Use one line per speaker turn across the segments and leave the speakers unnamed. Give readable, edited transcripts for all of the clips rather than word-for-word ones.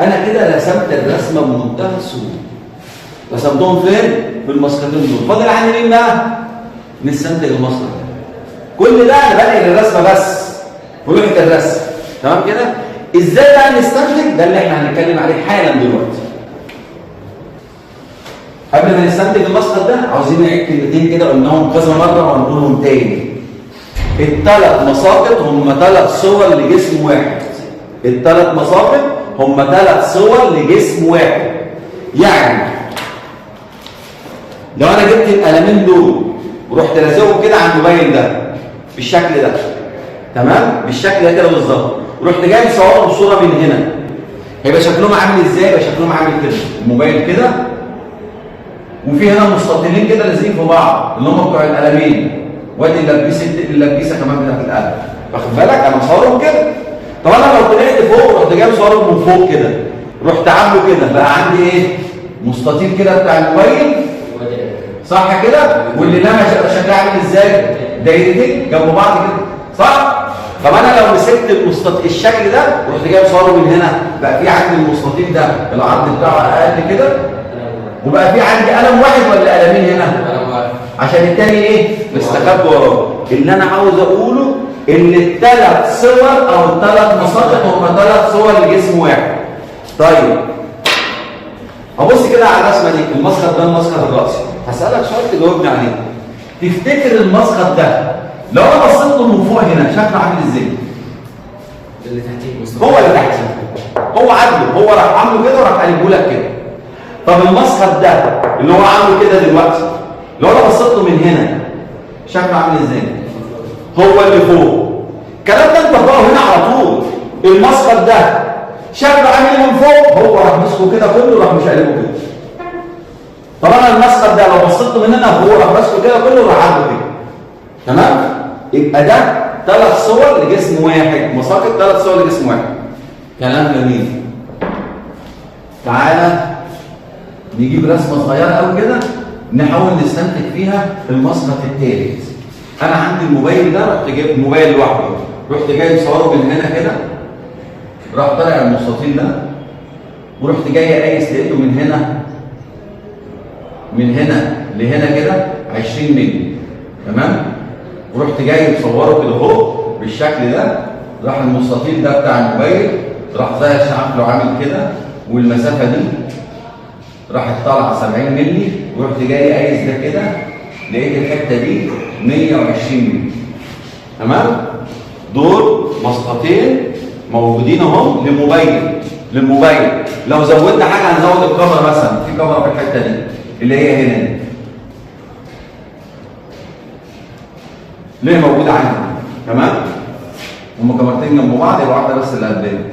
انا كده رسمت الرسمه بمنتهى السهوله. رسمتهم فين؟ في المسقطين دول. فاضل عندي مين بقى؟ نستنتج المسقط. كل ده انا بنقل الرسمه بس في لوحه الرسم. تمام كده؟ ازاي بقى نستنتج؟ ده اللي احنا هنتكلم عليه حالا دلوقتي. قبل ما نستنتج المسقط ده عاوزين نعيد كلمتين كده قلناهم كذا مره وهنقولهم تاني. الثلاث مساقط هم 3 صور لجسم واحد. الثلاث مساقط هم 3 صور لجسم واحد. يعني لو انا جبت القلمين دول ورحت لازقهم كده على الموبايل ده بالشكل ده، تمام؟ بالشكل ده كده بالظبط، ورحت جاي مصورهم صوره من هنا، هيبقى شكلهم عامل ازاي؟ هيبقى شكلهم عامل كده، الموبايل كده وفي هنا مستطيلين كده لازقين في بعض اللي هم بتوع القلمين، وادي اللبيسه كمان بتاعت القلم. واخد بالك؟ انا مصورهم كده. طب انا لو طلعت فوق رحت جاي مصورهم من فوق كده، رحت عامله كده، بقى عندي ايه؟ مستطيل كده بتاع الموبايل، صح كده؟ واللي لما شكلها عامل ازاي؟ دايرتين جنب بعض كده، صح؟ طب انا لو مسكت الشكل ده ورحت جاي مصوره من هنا، بقى في عندي المستطيل ده العرض بتاعه اقل كده، وبقى في عندي قلم واحد ولا قلمين هنا؟ عشان التاني ايه؟ مستخبي وراه. اللي انا عاوز اقوله ان ال3 صور او ال3 مساقط هم 3 صور لجسم واحد. طيب ابص كده على الرسمه دي، المسقط ده المسقط الراسي. هسالك سؤال تجاوبني عليه. تفتكر المسقط ده لو انا بصيت له من فوق هنا شكله عامل ازاي؟
اللي تحتيه
هو اللي تحتيه، هو عدله، هو راح عامله كده وراح قلبه لك كده. طب المسقط ده اللي هو عامله كده دلوقتي لو انا بصيت له من هنا شكله عامل ازاي؟ هو اللي فوق. الكلام ده انت طبقه هنا على طول. المسقط ده شكله عامل من فوق، هو راح مسكه كده كله وراح مش قلبه كده. طب انا المسقط ده لو بصيت له من هنا هو راح مسكه كده كله وراح عامله كده. تمام؟ يبقى ده 3 صور لجسم واحد، مساقط 3 صور لجسم واحد. كلام جميل. تعالى نجيب رسمه صغيره قوي كده نحاول نستنتج فيها المسقط الثالث. انا عندي الموبايل ده، رحت جايب الموبايل لوحده، رحت جاي مصوره من هنا كده، راح طالع المستطيل ده، ورحت جاي قايس لقيته من هنا لهنا كده 20 مللي. تمام؟ ورحت جاي مصوره كده اهو بالشكل ده، راح المستطيل ده بتاع الموبايل راح ظاهر شكله عامل كده، والمسافه دي راحت طالعه 70 مللي، ورحت جاي قايس ده كده لقيت الحته دي 120 مللي. تمام؟ دول مسقطين موجودين اهم للموبايل. لو زودنا حاجه هنزود الكاميرا، مثلا في كاميرا في الحته دي اللي هي هنا دي. ليه موجوده عندي؟ تمام؟ هم كاميرتين جنب بعض، يبقى واحده بس اللي قدامي.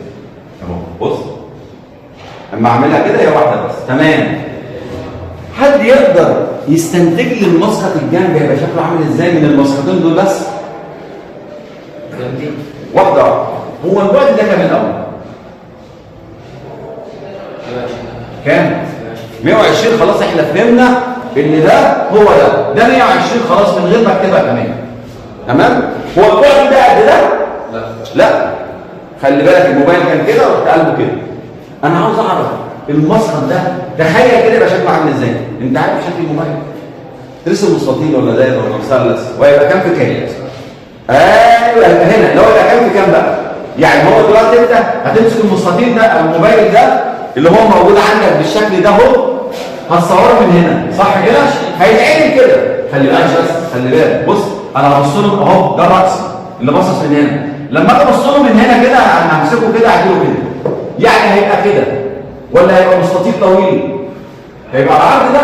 اهو بص. اما اعملها كده هي واحده بس. تمام؟ حد يقدر يستنتج لي المسقط الجانبي هيبقى شكله عامل ازاي من المسقطين دول بس؟ واحده. هو البعد ده كام الاول؟ كام؟ 120. خلاص احنا فهمنا ان ده هو ده 120 خلاص من غير ما اكتبها كمان. تمام؟ هو البعد ده قد ده؟ لا. خلي بالك الموبايل كان كده ورحت قلبه كده. انا عاوز اعرف المسقط ده تخيل كده يبقى شكله عامل ازاي؟ انت عارف شكل الموبايل؟ ترسم مستطيل ولا دايره ولا مثلث وهيبقى كام في كام؟ ايوه هنا لو يبقى كام في كام بقى؟ يعني هو دلوقتي انت هتمسك المستطيل ده او الموبايل ده اللي هو موجود عندك بالشكل ده اهو، هتصوره من هنا، صح كده؟ هيتعمل كده. خلي بالك بس، خلي بالك. بص انا هبص له اهو، ده الراس اللي باصص من هنا. لما اجي ابص له من هنا كده انا همسكه كده اعدله كده. يعني هيبقى كده ولا هيبقى مستطيل طويل؟ هيبقى العرض ده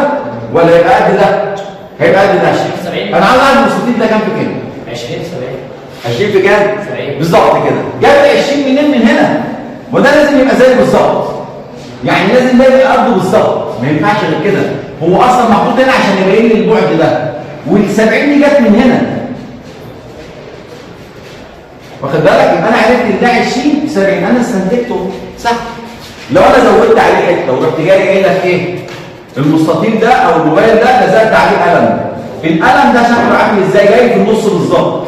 ولا هيبقى قد ده؟ هيبقى قد ده. انا عايز اعرف المستطيل ده كام في كام؟
20 70.
20 في كام؟
70
بالظبط كده. جاب 20 منين؟ من هنا. وده لازم يبقى زي بالظبط. يعني لازم ده يبقى قده بالظبط، ما ينفعش غير كده. هو اصلا محطوط هنا عشان يبين لي البعد ده، وال70 دي جت من هنا. واخد بالك؟ يبقى انا عرفت ان ده 20 70، انا استنتجته صح. لو انا زودت عليه حته ورحت جاي قايل لك ايه؟ المستطيل ده او الموبايل ده لزقت عليه قلم. القلم ده شكله عامل ازاي؟ جاي في النص بالظبط.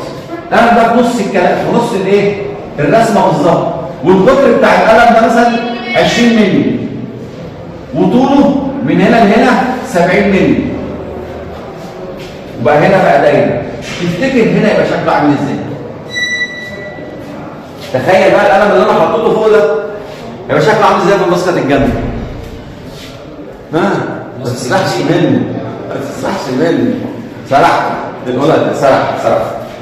القلم ده في نص الكلام، في نص الايه؟ الرسمه بالظبط. والقطر بتاع القلم ده مثلا 20 20 مللي وطوله من هنا لهنا 70 مللي، وبقى هنا بقى دايره، تفتكر هنا يبقى شكله عامل ازاي؟ تخيل بقى القلم اللي انا حطيته فوق ده يبقى شكله عامل ازاي في المسقط الجنبي؟ ما تسرحش مني، ما تسرحش مني. سرحت الولد سرح.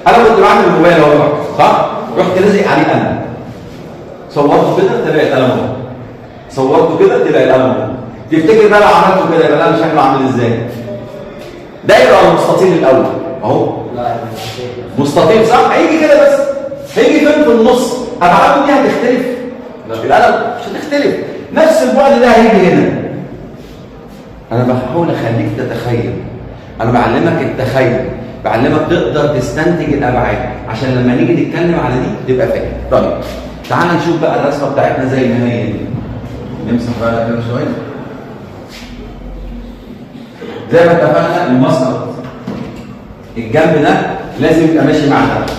انا كنت بعمل الموبايل اهو صح؟ رحت لازق عليه قلم، صورته كده تلاقي القلم اهو، صورته كده تلاقي القلم اهو. تفتكر بقى لو عملته كده يبقى القلم شكله عامل ازاي؟ دايره ولا مستطيل الاول؟ اهو
لا
مستطيل صح؟ هيجي كده بس، هيجي فين في النص؟ ابعاده دي هتختلف؟ القلم مش هتختلف، نفس البعد ده هيجي هنا. انا بحاول اخليك تتخيل، انا بعلمك التخيل، بعلمك تقدر تستنتج الابعاد عشان لما نيجي نتكلم على دي تبقى فاهم. طيب تعال نشوف بقى الرسمه بتاعتنا زي ما هي دي. نمسح بقى كده شويه. زي ما اتفقنا المسقط الجنب ده لازم يبقى ماشي مع ده،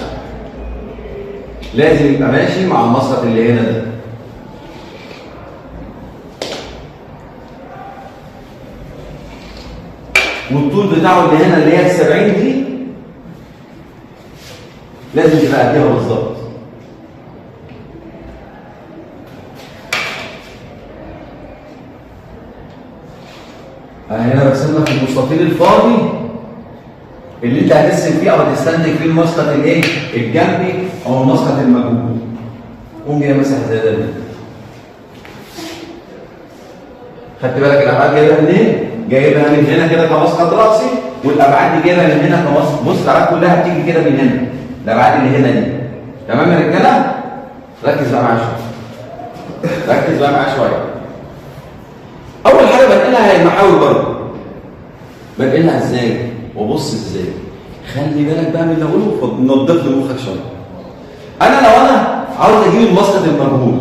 لازم يبقى ماشي مع المسقط اللي هنا ده. والطول بتاعه اللي هنا اللي هي 70 دي لازم تبقى قدها بالظبط. هنا برسم لك المستطيل الفاضي اللي انت هترسم فيه او هتستنتج فيه المسقط الايه؟ الجنبي او المسقط المجهول. قوم جاي مسح زي ده. خدت بالك الابعاد جايبها منين؟ جايبها من هنا كده كمسقط راسي، والابعاد دي جايبها من هنا كمسقط. بص الابعاد كلها بتيجي كده من هنا، الابعاد اللي هنا دي. تمام يا رجاله؟ ركز بقى معايا شويه. ركز بقى معايا شويه. اول حاجه بنقلها هي المحاور برضه. بنقلها ازاي؟ وبص ازاي؟ خلي بالك بقى من اللي اقوله ونضف لي مخك شويه. انا عاوز اجيب المسقط المجهول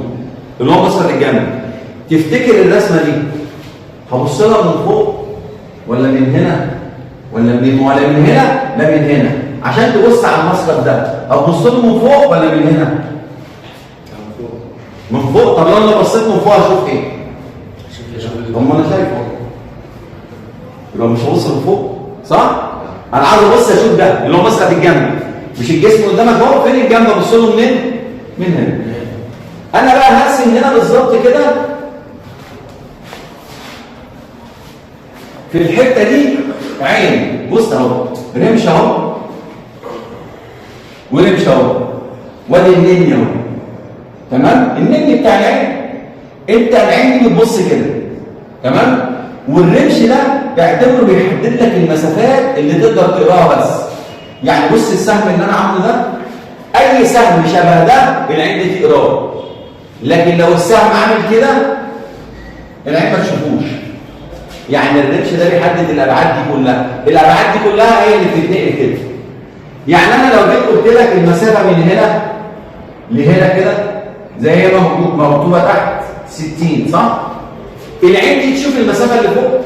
اللي هو المسقط الجنبي، تفتكر الرسمه دي هبص لها من فوق ولا من هنا ولا من هنا؟ لا من هنا. عشان تبص على المسقط ده هتبص له من فوق ولا من هنا؟ من فوق. طب لو انا بصيت من فوق هشوف ايه؟ طب ما انا شايفه يبقى مش هبص من فوق صح؟ انا عاوز ابص اشوف ده اللي هو مسقط الجنبي، مش الجسم قدامك اهو، فين الجنب؟ ابص له منين؟ من هنا. انا بقى هرسم هنا بالظبط كده في الحته دي عين. بص اهو رمش اهو ورمش اهو، وادي النني اهو. تمام؟ النني بتاع العين، انت العين دي بتبص كده تمام؟ والرمش ده باعتبره بيحدد لك المسافات اللي تقدر تقراها بس. يعني بص السهم اللي انا عامله ده، اي سهم شبه ده العين دي تقراه، لكن لو السهم عامل كده العين ما تشوفوش. يعني الرمش ده بيحدد الابعاد دي كلها، الابعاد دي كلها هي اللي بتتنقل كده. يعني انا لو جيت قلت لك المسافه من هنا لهنا كده زي ما مكتوبه تحت 60 صح؟ العين دي تشوف المسافه اللي فوق؟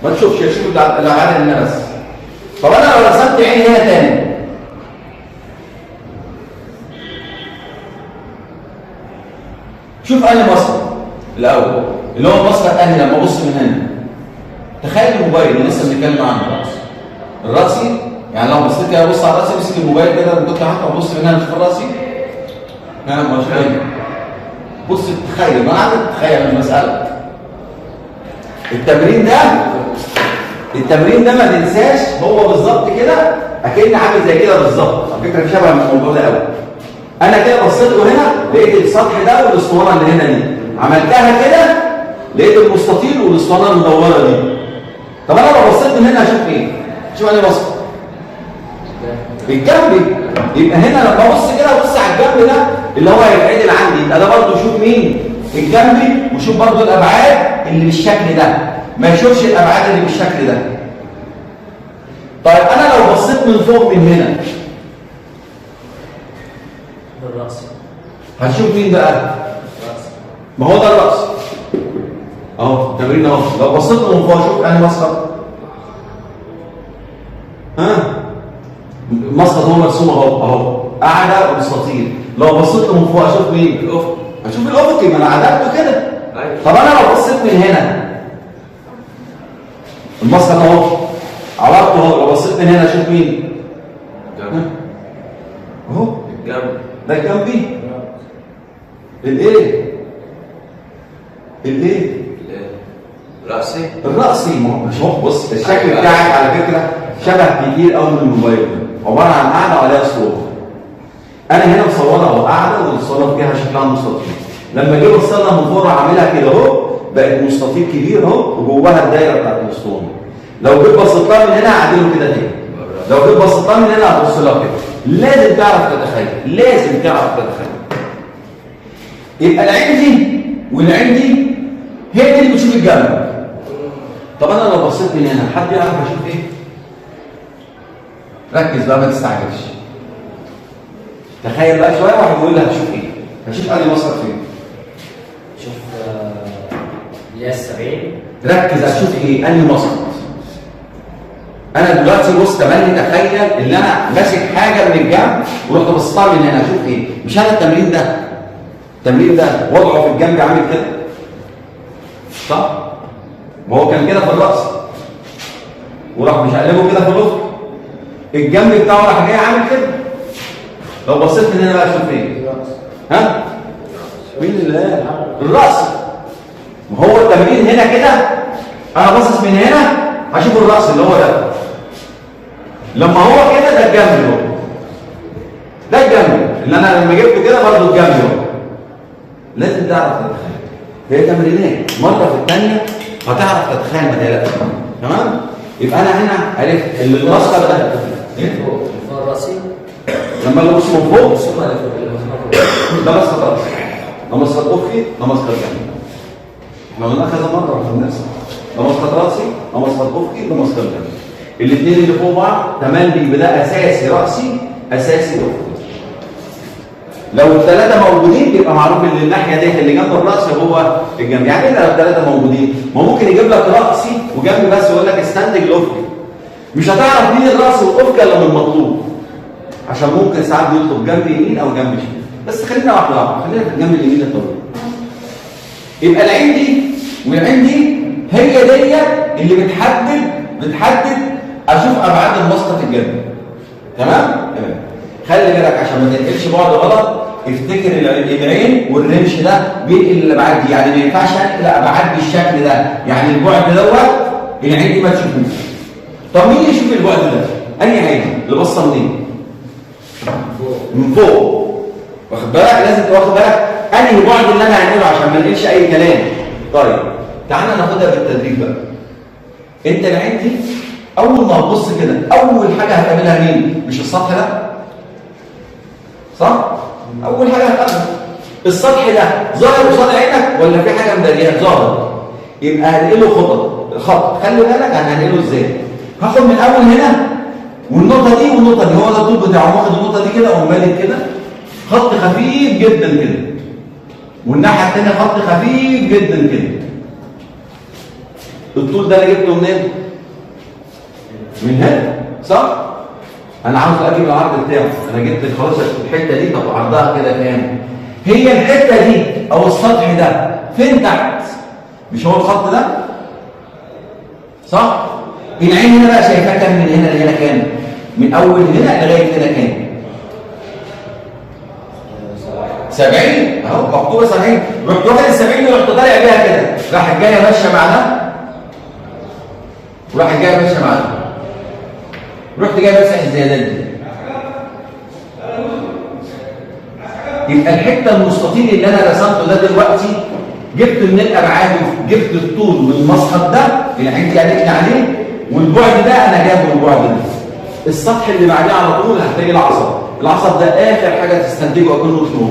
ما تشوفش، تشوف الابعاد اللي هنا بس. طب انا لو رسمت عين هنا تاني شوف انهي مسقط الاول اللي هو المسقط انهي لما ابص من هنا. تخيل الموبايل اللي لسه بنتكلم عنه الراسي، يعني لو بصيت كده ابص على راسي، امسك الموبايل كده كنت حاطه ابص من هنا اشوف راسي. انا مش فاهم. بص تخيل، ما انا عايزك تتخيل المساله. التمرين ده ما تنساش هو بالظبط كده اكن عامل زي كده بالظبط. على فكره في شبه من الموضوع ده قوي. انا كده بصيت له هنا لقيت السطح ده والاسطوانه اللي هنا دي، عملتها كده لقيت المستطيل والاسطوانه المدوره دي. طب انا لو بصيت من هنا اشوف ايه؟ شوف انا بص الجنبي. يبقى هنا لما ابص كده ابص على الجنب ده اللي هو هيتعدل عندي، يبقى ده برضه شوف مين؟ الجنبي، وشوف برضه الابعاد اللي بالشكل ده، ما يشوفش الابعاد اللي بالشكل ده. طيب انا لو بصيت من فوق من هنا
بالراس
هتشوف مين بقى؟ ما هو ده الراس اهو. التمرين اهو، لو بصيت من فوق اشوف انهي مسقط؟ المسقط هو مرسوم اهو قاعده ومستطيل. لو بصيت من فوق اشوف مين؟ هشوف الافقي، ما انا عدلته كده.
ايوه.
طب انا لو بصيت من هنا المسقط اهو عرضته اهو، لو بصيت من هنا اشوف مين؟
الجنب.
اهو
الجنب.
ده الجنبي. الايه؟ الايه؟
رأسي.
الرأسي. ما هو مش هو، بص الشكل بتاعك على فكره شبه كتير قوي من الموبايل ده، عباره عن قاعده وعليها صوره. انا هنا مصورها اهو قاعده والصوره فيها شكلها مستطيل. لما جيت بصينا من فوق عاملها كده اهو بقت مستطيل كبير اهو وجواها الدايره بتاعت الاسطوانه. لو جيت بصيت لها من هنا هعدله كده تاني. لو جيت بصيت لها من هنا هبص لها كده. لازم تعرف تتخيل، لازم تعرف تتخيل. يبقى العين دي والعين دي هي دي اللي بتشوف الجنب. طب انا لو بصيت من هنا حد يعرف اشوف ايه؟ ركز بقى ما تستعجلش. تخيل بقى شويه واحد يقول لي هتشوف ايه؟ هشوف انهي مسقط فين؟
شوف اللي هي السبعين.
ركز هتشوف ايه؟ انهي مسقط؟ انا دلوقتي بص تملي تخيل ان انا ماسك حاجه من الجنب ورحت بصيتها من هنا اشوف ايه؟ مش انا التمرين ده. التمرين ده وضعه في الجنب عامل كده. صح؟ ما هو كان كده في الراس. وراح مش قلبه كده في الافق. الجنب بتاعه راح جاي عامل كده. لو بصيت من هنا بقى اشوف ايه؟ ها؟ مين اللي قال؟ الراس. ما هو التمرين هنا كده انا باصص من هنا هشوف الراس اللي هو ده. لما هو كده ده الجنب اهو. ده الجنب اللي انا لما جبته كده برضه الجنب اهو. لازم تعرف تتخيل. هي تمرينات مره في الثانيه هتعرف تتخيل ما تقلقش. تمام؟ يبقى انا هنا عرفت اللي المسقط ده
فوق الرأسي.
لما ابص من فوق
ثم فوق.
ده مسقط راسي، ده مسقط افقي، ده مسقط جنبي. احنا قلنا كذا مره واحنا بنرسم. ده مسقط راسي، ده مسقط افقي، ده مسقط جنبي. الاثنين اللي فوق بعض تملي بده اساسي راسي، اساسي افقي. لو الثلاثه موجودين يبقى معروف ان الناحيه ديت اللي جنب الراس هو الجنب. يعني ايه لو الثلاثه موجودين؟ ما ممكن يجيب لك راسي وجنبي بس ويقول لك استنتج الافقي. مش هتعرف مين الراس والافقي الا من المطلوب. عشان ممكن ساعات بيطلب جنب يمين او جنب شمال. بس خلينا واحده واحده، خلينا في الجنب اليمين الطويل. يبقى العين دي والعين دي هي ديت اللي بتحدد اشوف ابعاد المسقط الجنبي. تمام؟ تمام. خلي بالك عشان ما تنقلش بعد غلط، افتكر العين والرمش ده بينقل الابعاد دي، يعني ما ينفعش انقل ابعاد بالشكل ده، يعني البعد دوت العين دي ما تشوفوش. طب مين يشوف البعد ده؟ انهي عين؟ اللي باصه منين؟ من فوق. واخد بالك؟ لازم تبقى واخد بالك انهي بعد اللي انا هعمله عشان ما نقلش اي كلام. طيب تعالى ناخدها بالتدريج بقى. انت العين دي اول ما هتبص كده اول حاجه هتقابلها مين؟ مش السطح ده؟ صح؟ اول حاجه هتقابلها السطح ده ظاهر قصاد عينك ولا في حاجه مدارياه؟ ظاهر. يبقى هنقله خط. خلي بالك انا هنقله ازاي؟ هاخد من اول هنا والنقطه دي والنقطه دي، هو ده الطول بتاعه، واخد النقطه دي كده واقوم مالك كده خط خفيف جدا كده، والناحيه الثانيه خط خفيف جدا كده. الطول ده انا جبته منين؟ من هنا. صح؟ انا عاوز اجيب العرض بتاعه. انا جبت خلاص الحته دي، طب عرضها كده كام؟ هي الحته دي او السطح ده فين تحت؟ مش هو الخط ده؟ صح؟ العين هنا بقى شايفاه كام من هنا لهنا كام؟ من اول هنا لغايه هنا كام؟ 70 اهو مكتوبه 70. رحت واخد ال 70 ورحت طالع بيها كده، راحت جايه ماشيه مع ده وراحت جايه ماشيه مع ده. رحت جاي ماسح الزيادات دي. يبقى الحته المستطيل اللي انا رسمته ده دلوقتي جبت من الابعاد، جبت الطول من المسقط ده اللي عندي قالت لي عليه، والبعد ده انا جايبه البعد ده. السطح اللي بعديه على طول هحتاج العصب. العصب ده اخر حاجه تستنتجه اكنه طول.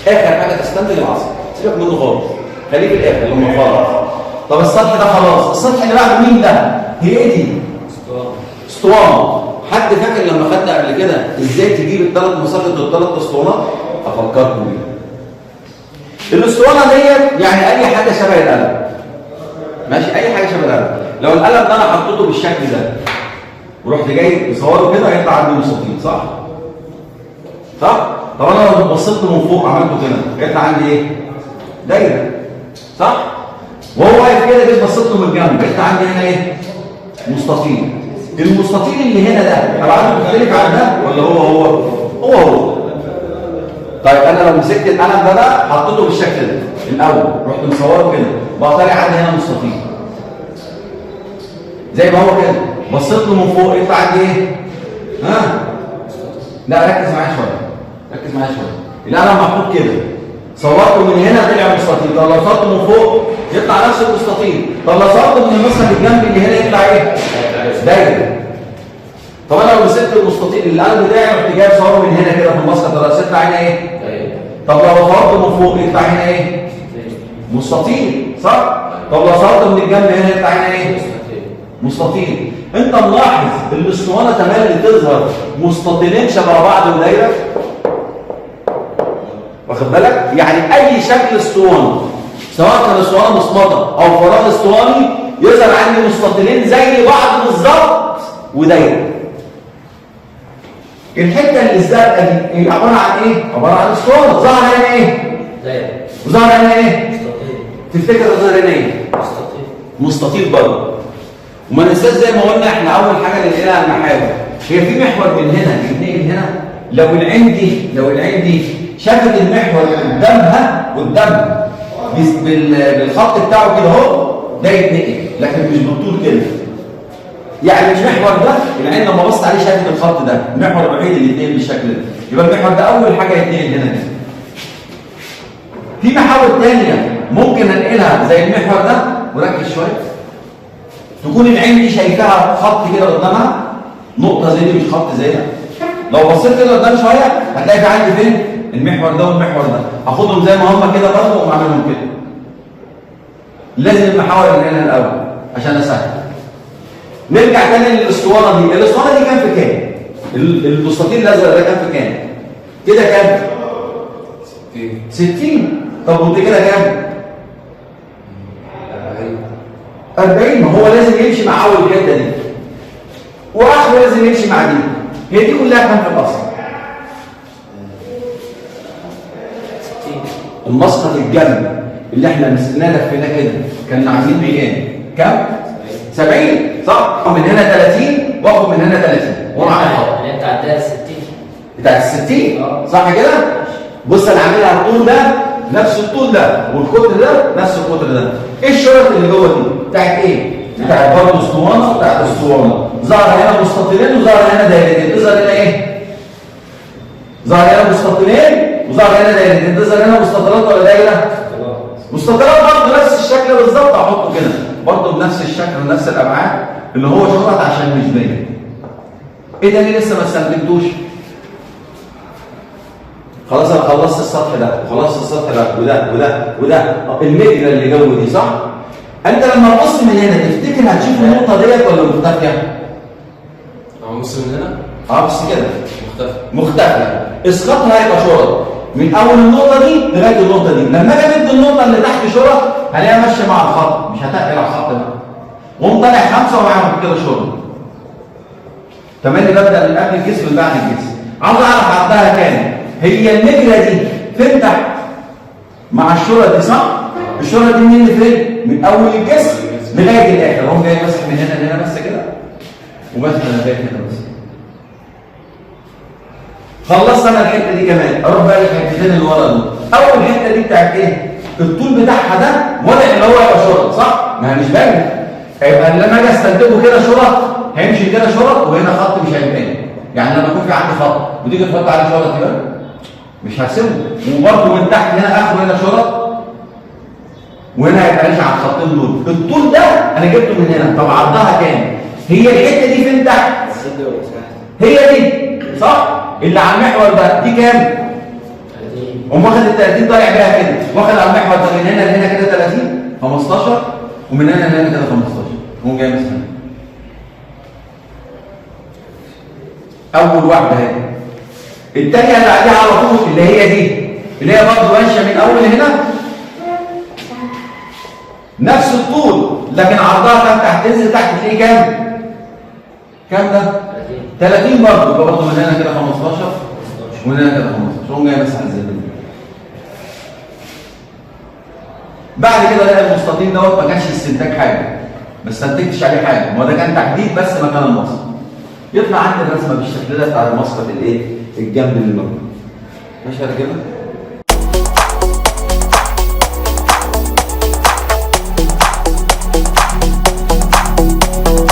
اخر حاجه تستنتج العصب، سيبك منه خالص، خليه في الاخر لما خالص. طب السطح ده خلاص، السطح اللي بعده مين ده؟ هي ايه دي؟ اسطوانه. حد فاكر لما خدنا قبل كده ازاي تجيب الثلاث مساقط والثلاث اسطوانات؟ افكركم بيه. الاسطوانه ديت يعني اي حاجه شبه القلم. ماشي؟ اي حاجه شبه القلم. لو القلم ده انا حطيته بالشكل ده ورحت جاي مصوره كده هيطلع عندي مستطيل، صح؟ صح؟ طب انا لو بصيت له من فوق عملته كده يطلع عندي ايه؟ دايره، صح؟ وهو واقف كده جيت بصيت له من الجنب يطلع عندي هنا ايه؟ مستطيل. المستطيل اللي هنا ده ابعاده مختلف عن ده ولا هو؟ طيب انا لو مسكت القلم ده حطيته بالشكل ده الاول، رحت مصوره كده بقى طالع عندي هنا مستطيل زي ما هو كده. بصيت له من فوق يطلع عندي ايه؟ ها؟ لا ركز معايا شويه. القلم محطوط كده، صورته من هنا طلع مستطيل. طب لو صورته من فوق يطلع نفس المستطيل. طب لو صورته من المسقط الجنبي اللي هنا يطلع ايه؟ دايره. طب انا لو مسكت المستطيل القلم بتاعي رحت جايب صوره من هنا كده في المسقط ده يطلع هنا ايه؟ طب لو صورته من فوق يطلع هنا ايه؟ مستطيل، صح؟ طب لو صورته من الجنب هنا يطلع هنا ايه؟ مستطيل. انت ملاحظ الاسطوانه تمام اللي تظهر مستطيلين شبه بعض ودايره؟ واخد بالك؟ يعني اي شكل اسطوانه سواء كان اسطوانه مصمطه او فراغ اسطواني يظهر عندي مستطيلين زي بعض بالظبط ودايره. الحته اللي الزرقاء دي عباره عن ايه؟ عباره عن اسطوانه ظهر هنا ايه؟ دايره. وظهر هنا ايه؟ مستطيل. تفتكر ظهر هنا ايه؟ مستطيل برضه. وما ننساش زي ما قلنا احنا اول حاجه ننقلها المحاور. هي في محور من هنا بيتنقل هنا. لو العين دي شافت المحور قدامها بالخط بتاعه كده اهو ده يتنقل، لكن مش بالطول كده. يعني المحور ده العين لما بصت عليه شافت الخط ده، المحور الوحيد اللي يتنقل بالشكل ده، يبقى المحور ده اول حاجه يتنقل هنا كده. في محاور ثانيه ممكن انقلها زي المحور ده، وركز شويه. تكون العين دي شايفاها خط كده قدامها، نقطه زي دي مش خط زي ده. لو بصيت كده قدام شويه هتلاقي في عندي فين؟ المحور ده والمحور ده، هاخدهم زي ما هم كده برضه واقوم عاملهم كده. لازم المحاور ننقلها الاول عشان اسهل. نرجع تاني للاسطوانه دي، الاسطوانه دي كام في كام؟ المستطيل الازرق ده كام في كام؟ كده كام؟ 60. طب ودي كده كام؟ 40. ما هو لازم يمشي مع اول الحته دي واخره لازم يمشي مع دي. هي دي كلها كام في الاصل؟
60.
المسقط الجنب اللي احنا مسكناه لفيناه كده كنا عاملين بيه ايه؟ كام؟ 70 صح؟ من هنا 30 واخد من هنا 30 ومعايا خط.
اللي انت عدها 60
بتاعت ال 60 صح كده؟ بص انا عاملها الطول ده نفس الطول ده والقطر ده نفس القطر ده. ايه الشرط اللي جوه دي؟ بتاعت ايه؟ بتاعت برضه اسطوانه بتاعت اسطوانه. ظهر هنا مستطيلين وظهر هنا دايرتين. تظهر هنا ايه؟ ظهر هنا مستطيلين وظهر هنا دايرتين. تظهر هنا مستطيلات ولا دايره؟ مستطيلات برضه نفس الشكل بالظبط. احطه كده برضه بنفس الشكل ونفس الابعاد اللي هو شرط عشان مش باين. ايه ده ليه لسه ما استخدمتوش؟ خلاص انا خلصت السطح ده وخلصت السطح ده وده المجرى اللي جوه دي صح؟ انت لما تبص من هنا تفتكر هتشوف النقطه ديت ولا مختفيه؟
بص من هنا
بص كده
مختفيه.
اسقاطها هيبقى شرط من اول النقطه دي لغايه النقطه دي. لما اجي امد النقطه اللي تحت شرط هلاقيها ماشيه مع الخط، مش هتقل على الخط ده. وقوم طالع 5 ومعاهم كده شرط. تمام. ببدا من قبل الجسم ومن بعد الجسم. عاوز اعرف عرضها كام؟ هي المجرى دي فين تحت؟ مع الشرط دي صح؟ الشرط دي منين لفين؟ من اول الجسم لغايه الاخر. هم جاي ماسك من هنا لهنا بس كده وماسك من لغايه هنا بس. خلصت انا الحته دي كمان، اروح بقى للحتتين اللي ورا دول. اول حته دي بتاعت ايه؟ الطول بتاعها ده واضح ان هو هيبقى شرط صح؟ ما هي مش باينه. هيبقى لما اجي استنتجه كده شرط هيمشي كده شرط وهنا خط مش هيبان. يعني لما يكون في عندي خط وتيجي تحط عليه شرط يبقى مش هسيبه. وبرضه من تحت هنا اخره هنا شرط وهنا هيبقى ماشي على الخطين دول. الطول ده انا جبته من هنا. طب عرضها كام؟ هي الحته دي فين تحت؟ هي دي صح؟ اللي على المحور ده دي كام؟ 30. قوم واخد ال 30 طالع بيها كده، واخد على المحور ده من هنا لهنا كده 30 15 ومن هنا لهنا كده 15. قوم جاي مثلا اول واحده اهي. الثانيه اللي عليها على طول اللي هي دي اللي هي برضه ماشيه من اول هنا نفس الطول لكن عرضها كام تحت؟ تنزل تحت تلاقيه كام؟ كام ده؟ 30 برضه. يبقى برضه من هنا كده 15 ومن هنا كده 15. تقوم جاي مسح الزر. بعد كده الاقي المستطيل دوت ما كانش استنتاج حاجه، ما استنتجتش عليه حاجه، هو ده كان تحديد بس مكان المسقط. يطلع عندي الرسمه بالشكل ده بتاع المسقط الايه؟ الجنب اللي موجود. ماشي يا رجاله؟